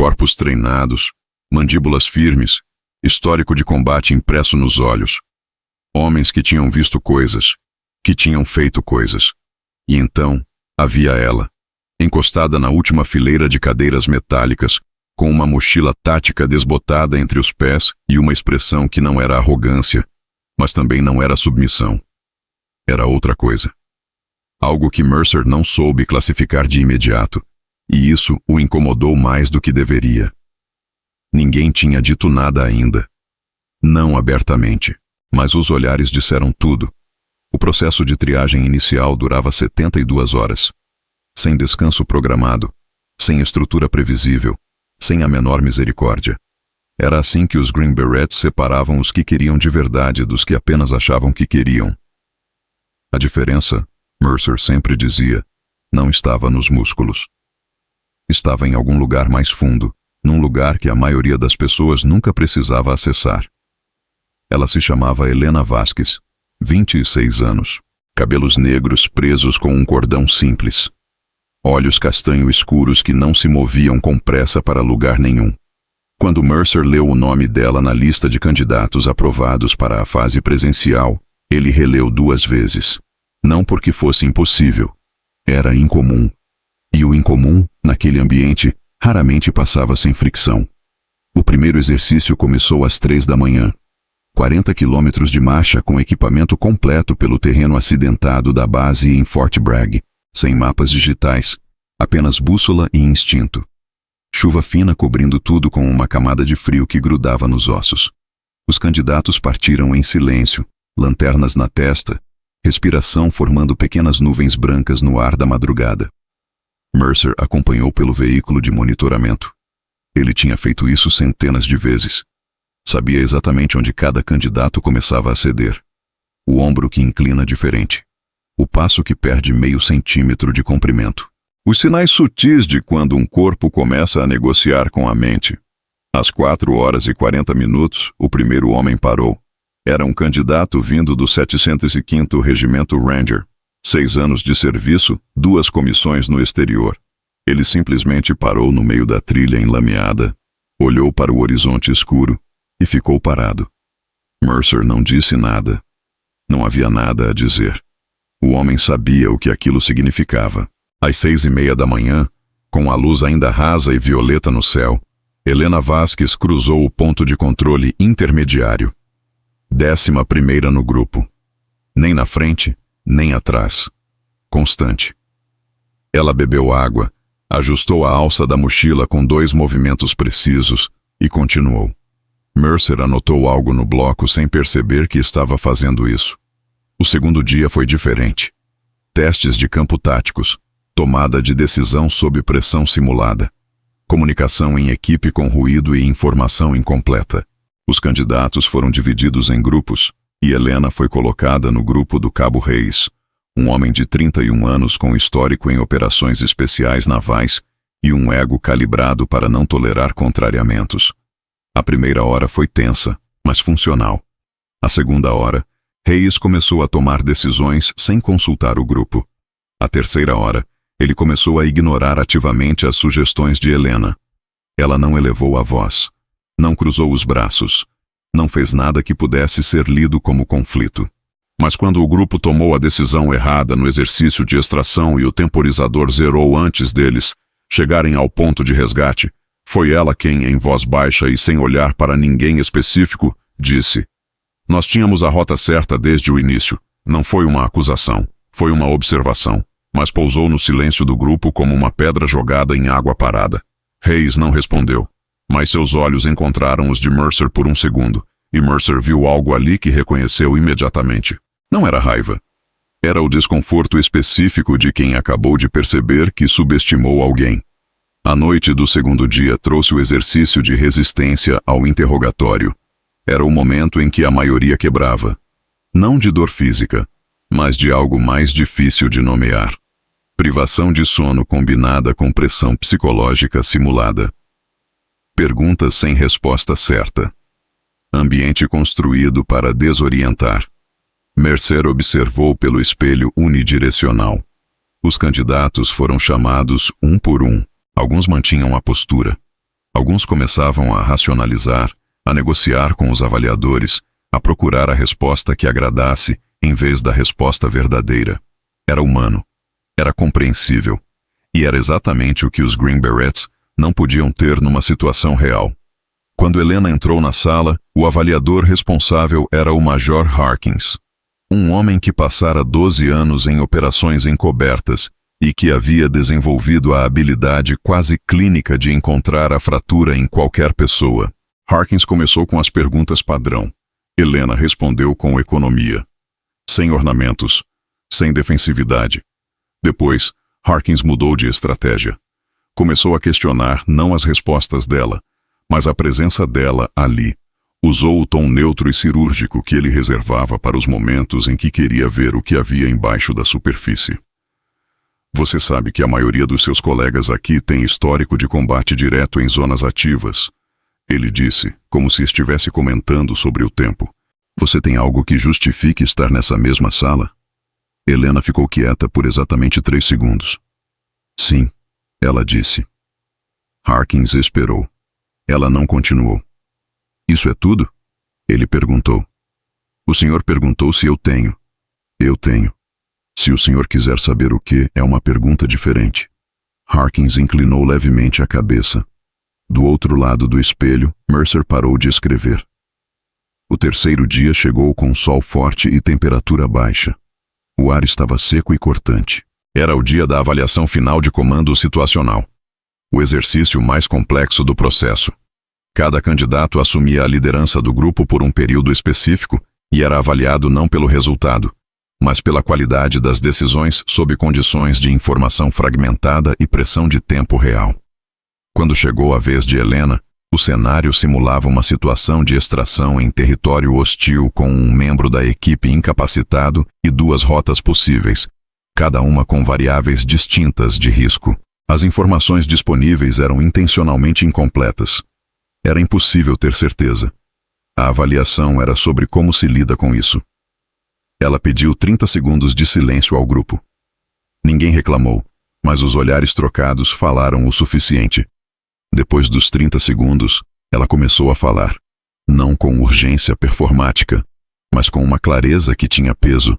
corpos treinados, mandíbulas firmes, histórico de combate impresso nos olhos. Homens que tinham visto coisas, que tinham feito coisas. E então, havia ela, encostada na última fileira de cadeiras metálicas, com uma mochila tática desbotada entre os pés e uma expressão que não era arrogância, mas também não era submissão. Era outra coisa. Algo que Mercer não soube classificar de imediato, e isso o incomodou mais do que deveria. Ninguém tinha dito nada ainda. Não abertamente, mas os olhares disseram tudo. O processo de triagem inicial durava 72 horas. Sem descanso programado, sem estrutura previsível, sem a menor misericórdia. Era assim que os Green Berets separavam os que queriam de verdade dos que apenas achavam que queriam. A diferença, Mercer sempre dizia, não estava nos músculos. Estava em algum lugar mais fundo, num lugar que a maioria das pessoas nunca precisava acessar. Ela se chamava Helena Vasquez, 26 anos, cabelos negros presos com um cordão simples. Olhos castanho escuros que não se moviam com pressa para lugar nenhum. Quando Mercer leu o nome dela na lista de candidatos aprovados para a fase presencial, ele releu 2 vezes. Não porque fosse impossível. Era incomum. E o incomum, naquele ambiente, raramente passava sem fricção. O primeiro exercício começou às 3 da manhã. 40 quilômetros de marcha com equipamento completo pelo terreno acidentado da base em Fort Bragg. Sem mapas digitais, apenas bússola e instinto. Chuva fina cobrindo tudo com uma camada de frio que grudava nos ossos. Os candidatos partiram em silêncio, lanternas na testa, respiração formando pequenas nuvens brancas no ar da madrugada. Mercer acompanhou pelo veículo de monitoramento. Ele tinha feito isso centenas de vezes. Sabia exatamente onde cada candidato começava a ceder. O ombro que inclina diferente. O passo que perde meio centímetro de comprimento. Os sinais sutis de quando um corpo começa a negociar com a mente. Às 4h40, o primeiro homem parou. Era um candidato vindo do 705º Regimento Ranger. 6 anos de serviço, 2 comissões no exterior. Ele simplesmente parou no meio da trilha enlameada, olhou para o horizonte escuro e ficou parado. Mercer não disse nada. Não havia nada a dizer. O homem sabia o que aquilo significava. Às 6h30 da manhã, com a luz ainda rasa e violeta no céu, Helena Vasquez cruzou o ponto de controle intermediário. 11ª no grupo. Nem na frente, nem atrás. Constante. Ela bebeu água, ajustou a alça da mochila com 2 movimentos precisos e continuou. Mercer anotou algo no bloco sem perceber que estava fazendo isso. O segundo dia foi diferente. Testes de campo táticos, tomada de decisão sob pressão simulada, comunicação em equipe com ruído e informação incompleta. Os candidatos foram divididos em grupos, e Helena foi colocada no grupo do Cabo Reis, um homem de 31 anos com histórico em operações especiais navais e um ego calibrado para não tolerar contrariamentos. A primeira hora foi tensa, mas funcional. A segunda hora, Reis começou a tomar decisões sem consultar o grupo. A terceira hora, ele começou a ignorar ativamente as sugestões de Helena. Ela não elevou a voz, não cruzou os braços, não fez nada que pudesse ser lido como conflito. Mas quando o grupo tomou a decisão errada no exercício de extração e o temporizador zerou antes deles chegarem ao ponto de resgate, foi ela quem, em voz baixa e sem olhar para ninguém específico, disse: "Nós tínhamos a rota certa desde o início. Não foi uma acusação, foi uma observação, mas pousou no silêncio do grupo como uma pedra jogada em água parada." Reis não respondeu, mas seus olhos encontraram os de Mercer por um segundo, e Mercer viu algo ali que reconheceu imediatamente. Não era raiva. Era o desconforto específico de quem acabou de perceber que subestimou alguém. A noite do segundo dia trouxe o exercício de resistência ao interrogatório. Era o momento em que a maioria quebrava. Não de dor física, mas de algo mais difícil de nomear. Privação de sono combinada com pressão psicológica simulada. Perguntas sem resposta certa. Ambiente construído para desorientar. Mercer observou pelo espelho unidirecional. Os candidatos foram chamados um por um. Alguns mantinham a postura. Alguns começavam a racionalizar, a negociar com os avaliadores, a procurar a resposta que agradasse em vez da resposta verdadeira. Era humano, era compreensível, e era exatamente o que os Green Berets não podiam ter numa situação real. Quando Helena entrou na sala, o avaliador responsável era o Major Harkins, um homem que passara 12 anos em operações encobertas e que havia desenvolvido a habilidade quase clínica de encontrar a fratura em qualquer pessoa. Harkins começou com as perguntas padrão. Helena respondeu com economia, sem ornamentos, sem defensividade. Depois, Harkins mudou de estratégia. Começou a questionar não as respostas dela, mas a presença dela ali. Usou o tom neutro e cirúrgico que ele reservava para os momentos em que queria ver o que havia embaixo da superfície. Você sabe que a maioria dos seus colegas aqui tem histórico de combate direto em zonas ativas. Ele disse, como se estivesse comentando sobre o tempo. Você tem algo que justifique estar nessa mesma sala? Helena ficou quieta por exatamente 3 segundos. Sim, ela disse. Harkins esperou. Ela não continuou. Isso é tudo? Ele perguntou. O senhor perguntou se eu tenho. Eu tenho. Se o senhor quiser saber o que, é uma pergunta diferente. Harkins inclinou levemente a cabeça. Do outro lado do espelho, Mercer parou de escrever. O terceiro dia chegou com sol forte e temperatura baixa. O ar estava seco e cortante. Era o dia da avaliação final de comando situacional. O exercício mais complexo do processo. Cada candidato assumia a liderança do grupo por um período específico e era avaliado não pelo resultado, mas pela qualidade das decisões sob condições de informação fragmentada e pressão de tempo real. Quando chegou a vez de Helena, o cenário simulava uma situação de extração em território hostil com um membro da equipe incapacitado e 2 rotas possíveis, cada uma com variáveis distintas de risco. As informações disponíveis eram intencionalmente incompletas. Era impossível ter certeza. A avaliação era sobre como se lida com isso. Ela pediu 30 segundos de silêncio ao grupo. Ninguém reclamou, mas os olhares trocados falaram o suficiente. Depois dos 30 segundos, ela começou a falar, não com urgência performática, mas com uma clareza que tinha peso.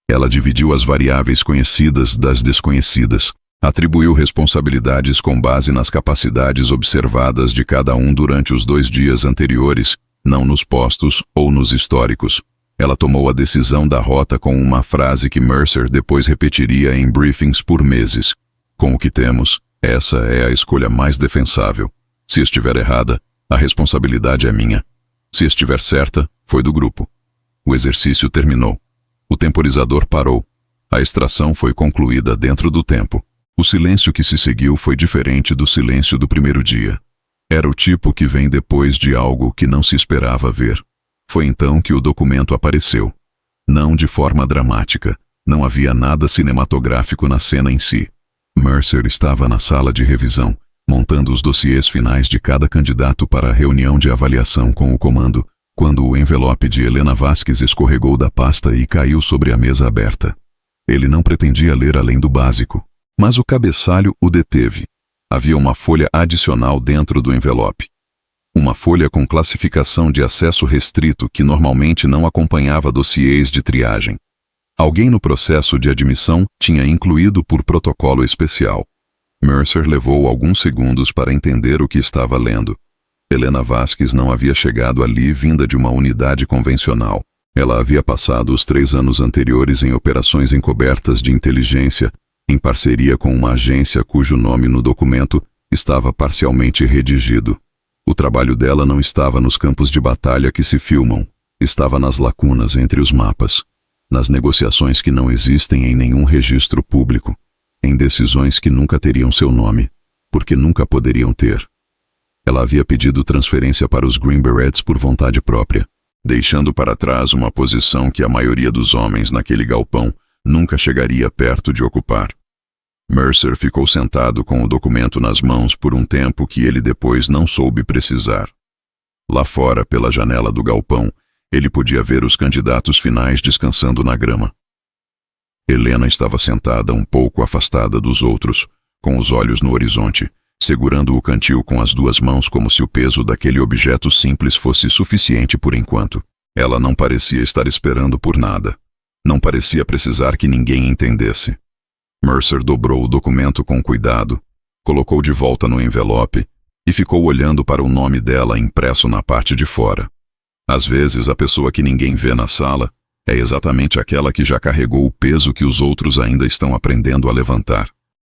Ela dividiu as variáveis conhecidas das desconhecidas. Atribuiu responsabilidades com base nas capacidades observadas de cada um durante os 2 dias anteriores, não nos postos ou nos históricos. Ela tomou a decisão da rota com uma frase que Mercer depois repetiria em briefings por meses. Com o que temos, essa é a escolha mais defensável. Se estiver errada, a responsabilidade é minha. Se estiver certa, foi do grupo. O exercício terminou. O temporizador parou. A extração foi concluída dentro do tempo. O silêncio que se seguiu foi diferente do silêncio do primeiro dia. Era o tipo que vem depois de algo que não se esperava ver. Foi então que o documento apareceu. Não de forma dramática. Não havia nada cinematográfico na cena em si. Mercer estava na sala de revisão, montando os dossiês finais de cada candidato para a reunião de avaliação com o comando, quando o envelope de Helena Vasquez escorregou da pasta e caiu sobre a mesa aberta. Ele não pretendia ler além do básico. Mas o cabeçalho o deteve. Havia uma folha adicional dentro do envelope. Uma folha com classificação de acesso restrito que normalmente não acompanhava dossiês de triagem. Alguém no processo de admissão tinha incluído por protocolo especial. Mercer levou alguns segundos para entender o que estava lendo. Helena Vasquez não havia chegado ali vinda de uma unidade convencional. Ela havia passado os 3 anos anteriores em operações encobertas de inteligência, em parceria com uma agência cujo nome no documento estava parcialmente redigido. O trabalho dela não estava nos campos de batalha que se filmam, estava nas lacunas entre os mapas, nas negociações que não existem em nenhum registro público, em decisões que nunca teriam seu nome, porque nunca poderiam ter. Ela havia pedido transferência para os Green Berets por vontade própria, deixando para trás uma posição que a maioria dos homens naquele galpão nunca chegaria perto de ocupar. Mercer ficou sentado com o documento nas mãos por um tempo que ele depois não soube precisar. Lá fora, pela janela do galpão, ele podia ver os candidatos finais descansando na grama. Helena estava sentada um pouco afastada dos outros, com os olhos no horizonte, segurando o cantil com as duas mãos como se o peso daquele objeto simples fosse suficiente por enquanto. Ela não parecia estar esperando por nada. Não parecia precisar que ninguém entendesse. Mercer dobrou o documento com cuidado, colocou de volta no envelope e ficou olhando para o nome dela impresso na parte de fora. Às vezes, a pessoa que ninguém vê na sala é exatamente aquela que já carregou o peso que os outros ainda estão aprendendo a levantar.